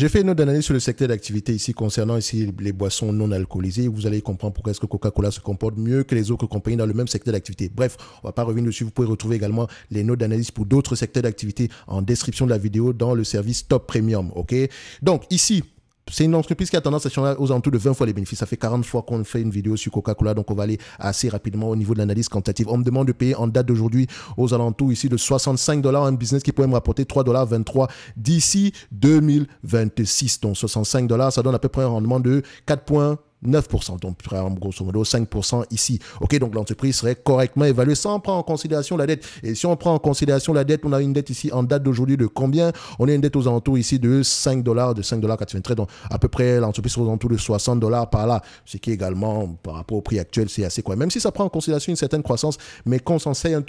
J'ai fait une note d'analyse sur le secteur d'activité ici concernant ici les boissons non alcoolisées. Vous allez comprendre pourquoi est-ce que Coca-Cola se comporte mieux que les autres compagnies dans le même secteur d'activité. Bref, on va pas revenir dessus. Vous pouvez retrouver également les notes d'analyse pour d'autres secteurs d'activité en description de la vidéo dans le service Top Premium. OK? Donc ici, c'est une entreprise qui a tendance à changer aux alentours de 20 fois les bénéfices. Ça fait 40 fois qu'on fait une vidéo sur Coca-Cola, donc on va aller assez rapidement au niveau de l'analyse quantitative. On me demande de payer en date d'aujourd'hui aux alentours ici de 65 $, un business qui pourrait me rapporter 3,23 $ d'ici 2026. Donc 65 $, ça donne à peu près un rendement de 4,9%, donc grosso modo 5% ici. Ok, donc l'entreprise serait correctement évaluée sans prendre en considération la dette. Et si on prend en considération la dette, on a une dette ici en date d'aujourd'hui de combien? On a une dette aux alentours ici de 5 $, de 5,93 $, donc à peu près l'entreprise aux alentours de 60 $ par là, ce qui est également par rapport au prix actuel, c'est assez quoi. Même si ça prend en considération une certaine croissance, mais qu'on s'asseye un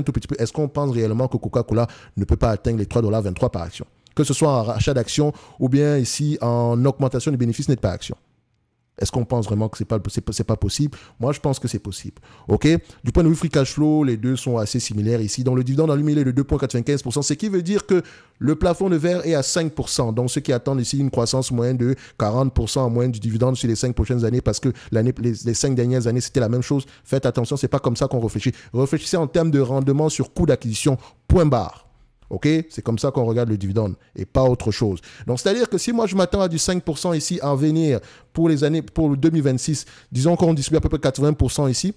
tout petit peu, est-ce qu'on pense réellement que Coca-Cola ne peut pas atteindre les 3,23 $ par action? Que ce soit en rachat d'actions ou bien ici en augmentation des bénéfices nets par action. Est-ce qu'on pense vraiment que c'est pas possible? Moi, je pense que c'est possible. OK? Du point de vue free cash flow, les deux sont assez similaires ici. Donc, le dividende allumé est de 2,95%, ce qui veut dire que le plafond de verre est à 5%. Donc, ceux qui attendent ici une croissance moyenne de 40% en moyenne du dividende sur les 5 prochaines années, parce que les 5 dernières années, c'était la même chose. Faites attention, c'est pas comme ça qu'on réfléchit. Réfléchissez en termes de rendement sur coût d'acquisition, point barre. OK? C'est comme ça qu'on regarde le dividende et pas autre chose. Donc, c'est-à-dire que si moi, je m'attends à du 5% ici à venir pour les années, pour le 2026, disons qu'on distribue à peu près 80% ici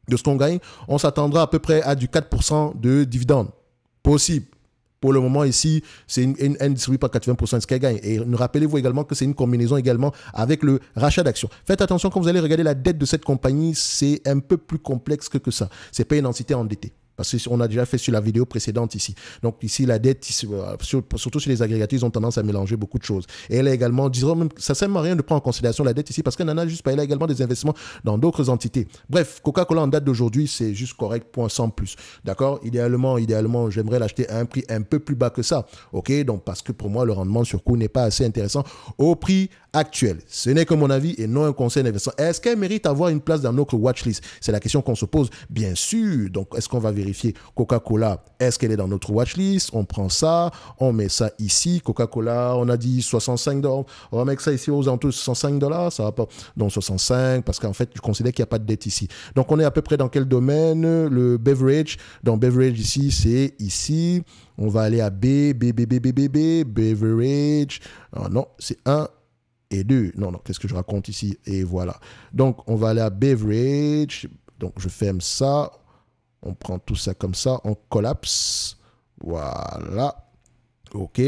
de ce qu'on gagne, on s'attendra à peu près à du 4% de dividende. Possible. Pour le moment, ici, c'est une distribue pas 80% de ce qu'elle gagne. Et rappelez-vous également que c'est une combinaison également avec le rachat d'actions. Faites attention quand vous allez regarder la dette de cette compagnie, c'est un peu plus complexe que ça. C'est pas une entité endettée. Parce qu'on a déjà fait sur la vidéo précédente ici. Donc ici, la dette, surtout sur les agrégateurs, ils ont tendance à mélanger beaucoup de choses. Et elle a également, disons même, ça ne sert à rien de prendre en considération la dette ici parce qu'elle n'en a juste pas. Elle a également des investissements dans d'autres entités. Bref, Coca-Cola en date d'aujourd'hui, c'est juste correct, point sans plus. D'accord? Idéalement, j'aimerais l'acheter à un prix un peu plus bas que ça. OK? Donc, parce que pour moi, le rendement sur coût n'est pas assez intéressant au prix actuel. Ce n'est que mon avis et non un conseil d'investissement. Est-ce qu'elle mérite d'avoir une place dans notre watchlist? C'est la question qu'on se pose. Bien sûr. Donc, est-ce qu'on va vérifier Coca-Cola? Est-ce qu'elle est dans notre watchlist? On prend ça, on met ça ici. Coca-Cola, on a dit 65 $. On va mettre ça ici aux alentours de 65 $. Ça va pas. Donc, 65, parce qu'en fait, je considère qu'il n'y a pas de dette ici. Donc, on est à peu près dans quel domaine? Le beverage. Donc, beverage ici, c'est ici. On va aller à beverage. Ah, non, c'est 1 et 2. Non, qu'est-ce que je raconte ici? Et voilà. Donc, on va aller à beverage. Donc, je ferme ça. On prend tout ça comme ça. On collapse. Voilà. OK.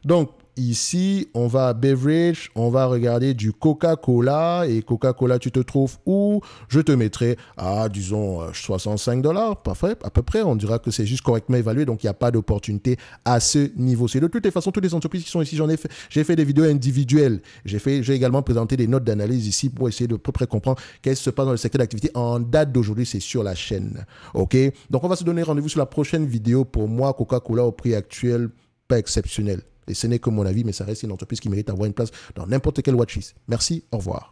Donc, ici, on va à beverage. On va regarder du Coca-Cola. Et Coca-Cola, tu te trouves où? Je te mettrai à, disons, 65 $. Parfait. À peu près, on dira que c'est juste correctement évalué. Donc, il n'y a pas d'opportunité à ce niveau. C'est de toutes les façons, toutes les entreprises qui sont ici, j'ai fait des vidéos individuelles. J'ai également présenté des notes d'analyse ici pour essayer de à peu près comprendre qu'est-ce qui se passe dans le secteur d'activité. En date d'aujourd'hui, c'est sur la chaîne. OK? Donc, on va se donner rendez-vous sur la prochaine vidéo. Pour moi, Coca-Cola au prix actuel, pas exceptionnel. Et ce n'est que mon avis, mais ça reste une entreprise qui mérite d'avoir une place dans n'importe quel watchlist. Merci, au revoir.